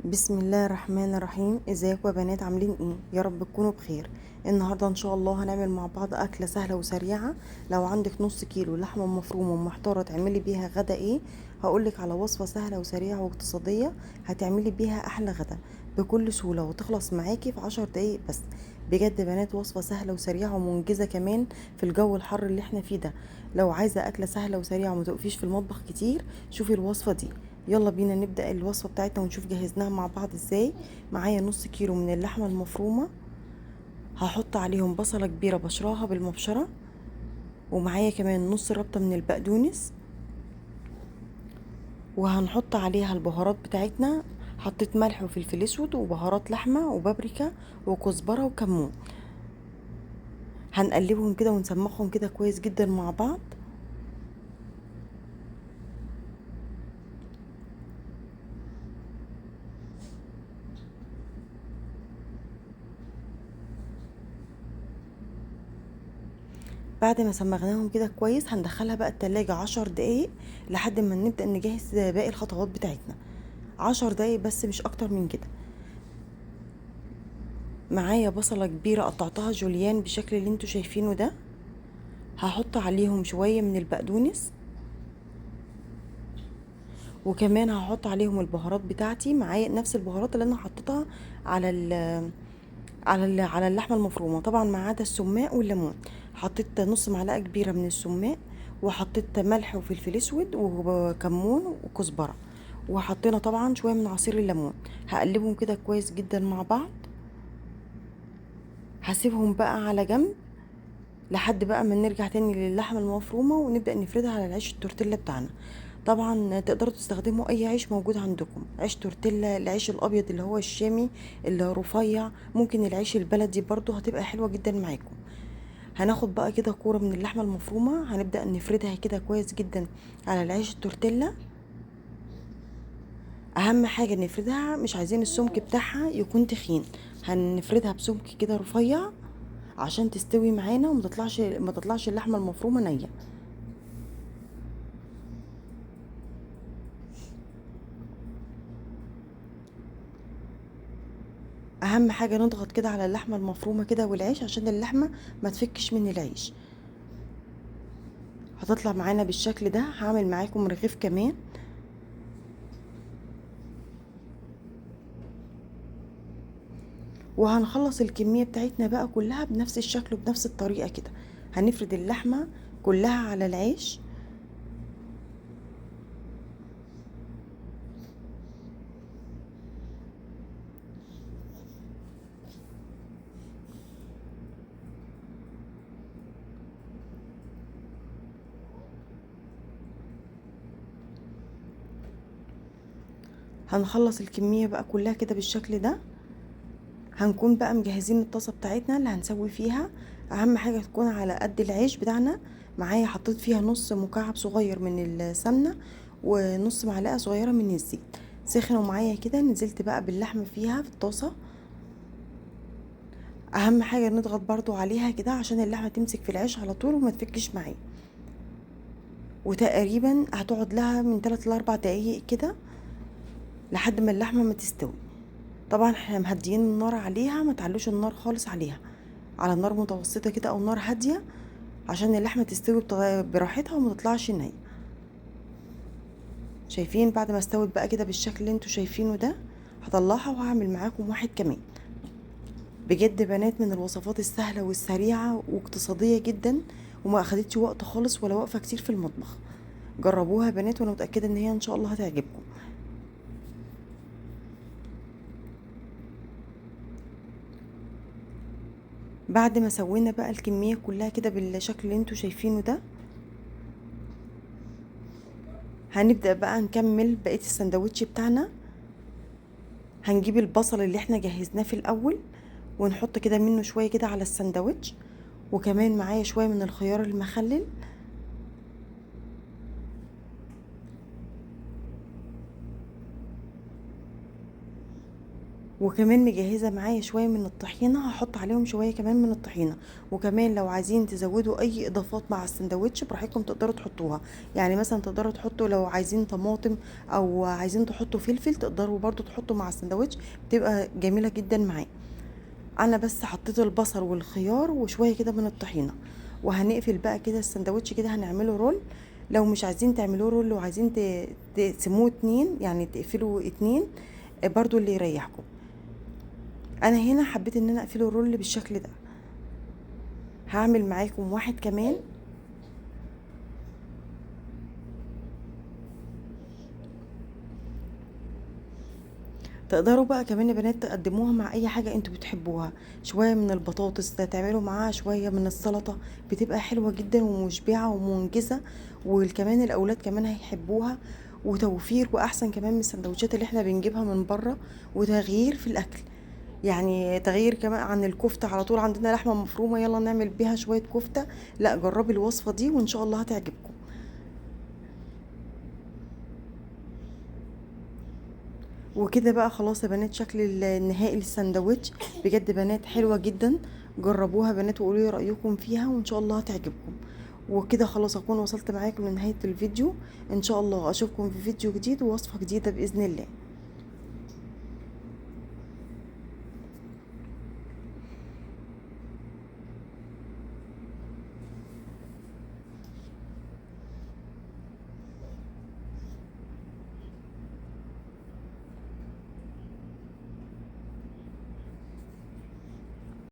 بسم الله الرحمن الرحيم. ازيكم يا بنات؟ عاملين ايه؟ يا رب تكونوا بخير. النهارده ان شاء الله هنعمل مع بعض اكله سهله وسريعه. لو عندك نص كيلو لحمه مفرومه ومحتاره تعملي بيها غدا ايه، هقولك على وصفه سهله وسريعه واقتصاديه هتعملي بيها احلى غدا بكل سهوله وتخلص معاكي في 10 دقايق بس. بجد يا بنات وصفه سهله وسريعه ومنجزه كمان في الجو الحر اللي احنا فيه ده. لو عايزه اكله سهله وسريعه وما تقفيش في المطبخ كتير، شوفي الوصفه دي. يلا بينا نبدأ الوصفة بتاعتنا ونشوف جهزناها مع بعض ازاي. معايا نص كيلو من اللحمة المفرومة، هحط عليهم بصلة كبيرة بشراها بالمبشرة، ومعايا كمان نص ربطة من البقدونس، وهنحط عليها البهارات بتاعتنا. حطيت ملح وفلفل اسود وبهارات لحمة وبابريكا وكزبرة وكمون. هنقلبهم كده ونسمخهم كده كويس جدا مع بعض. بعد ما سمغناهم كده كويس هندخلها بقى التلاجة 10 دقايق لحد ما نبدأ نجهز باقي الخطوات بتاعتنا. 10 دقايق بس مش اكتر من كده. معايا بصلة كبيرة قطعتها جوليان بالشكل اللي انتوا شايفينه ده. هحط عليهم شوية من البقدونس، وكمان هحط عليهم البهارات بتاعتي. معايا نفس البهارات اللي انا حطيتها على على اللحمة المفرومة طبعا، ما عدا السماق والليمون. حطيت نص معلقة كبيرة من السماق، وحطيت ملح وفلفل اسود وكمون وكزبرة، وحطينا طبعا شوية من عصير الليمون. هقلبهم كده كويس جدا مع بعض. هسيبهم بقى على جنب لحد بقى ما نرجع تاني للحمة المفرومة ونبدأ نفردها على العيش التورتيلا بتاعنا. طبعا تقدروا تستخدموا اي عيش موجود عندكم، عيش تورتيلا، العيش الابيض اللي هو الشامي اللي رفيع، ممكن العيش البلدي برضو هتبقى حلوة جدا معاكم. هناخد بقى كده كورة من اللحمة المفرومة، هنبدأ نفردها كده كويس جدا على العيش التورتيلا. اهم حاجة نفردها، مش عايزين السمك بتاعها يكون تخين، هنفردها بسمك كده رفيع عشان تستوي معانا وما تطلعش اللحمة المفرومة نية. اهم حاجة نضغط كده على اللحمة المفرومة كده والعيش عشان اللحمة ما تفكش من العيش. هتطلع معانا بالشكل ده. هعمل معاكم رغيف كمان. وهنخلص الكمية بتاعتنا بقى كلها بنفس الشكل وبنفس الطريقة كده. هنفرد اللحمة كلها على العيش. هنخلص الكمية بقى كلها كده بالشكل ده. هنكون بقى مجهزين الطاسة بتاعتنا اللي هنسوي فيها. اهم حاجة تكون على قد العيش بتاعنا. معايا حطيت فيها نص مكعب صغير من السمنة ونص معلقة صغيرة من الزيت. سخنوا معايا كده، نزلت بقى باللحمة فيها في الطاسة. اهم حاجة نضغط برضو عليها كده عشان اللحمة تمسك في العيش على طول وما تفكش معايا. وتقريبا هتقعد لها من 3 ل 4 دقايق كده لحد ما اللحمة ما تستوي. طبعا احنا مهديين النار عليها، ما تعلوش النار خالص عليها، على نار متوسطة كده او نار هادية عشان اللحمة تستوي براحتها وما تطلعش نية. شايفين بعد ما استوت بقى كده بالشكل اللي انتوا شايفينه ده، هطلعها وهعمل معاكم واحد كمان. بجد بنات من الوصفات السهلة والسريعة واقتصادية جدا، وما اخدتش وقت خالص ولا وقفة كتير في المطبخ. جربوها يا بنات وانا متأكدة ان هي ان شاء الله هتعجبكم. بعد ما سوينا بقى الكمية كلها كده بالشكل اللي انتوا شايفينه ده، هنبدأ بقى نكمل بقية السندوتش بتاعنا. هنجيب البصل اللي احنا جهزناه في الاول ونحط كده منه شوية كده على السندوتش، وكمان معايا شوية من الخيار المخلل. وكمان مجهزه معايا شويه من الطحينه، هحط عليهم شويه كمان من الطحينه. وكمان لو عايزين تزودوا اي اضافات مع السندوتش براحتكم تقدروا تحطوها. يعني مثلا تقدروا تحطوا لو عايزين طماطم او عايزين تحطوا فلفل، تقدروا برضو تحطوا مع السندوتش، بتبقى جميله جدا معاه. انا بس حطيت البصل والخيار وشويه كده من الطحينه، وهنقفل بقى كده السندوتش كده، هنعمله رول. لو مش عايزين تعملوه رول وعايزين تقسموه اتنين، يعني تقفلوا اتنين، برضو اللي يريحكم. انا هنا حبيت ان انا اقفله رول بالشكل ده. هعمل معاكم واحد كمان. تقدروا بقى كمان يا بنات تقدموها مع اي حاجة انتوا بتحبوها. شوية من البطاطس تعملوا معاها شوية من السلطة، بتبقى حلوة جدا ومشبعة ومنجزة، وكمان الاولاد كمان هيحبوها، وتوفير واحسن كمان من السندوتشات اللي احنا بنجيبها من بره، وتغيير في الاكل. يعني تغيير كمان عن الكفتة، على طول عندنا لحمة مفرومة يلا نعمل بيها شوية كفتة. لا، جربي الوصفة دي وان شاء الله هتعجبكم. وكده بقى خلاص يا بنات، شكل النهائي للسندوتش بجد بنات حلوة جدا. جربوها بنات وقولوا لي رأيكم فيها وان شاء الله هتعجبكم. وكده خلاص اكون وصلت معاكم لنهاية الفيديو. ان شاء الله اشوفكم في فيديو جديد ووصفة جديدة بإذن الله.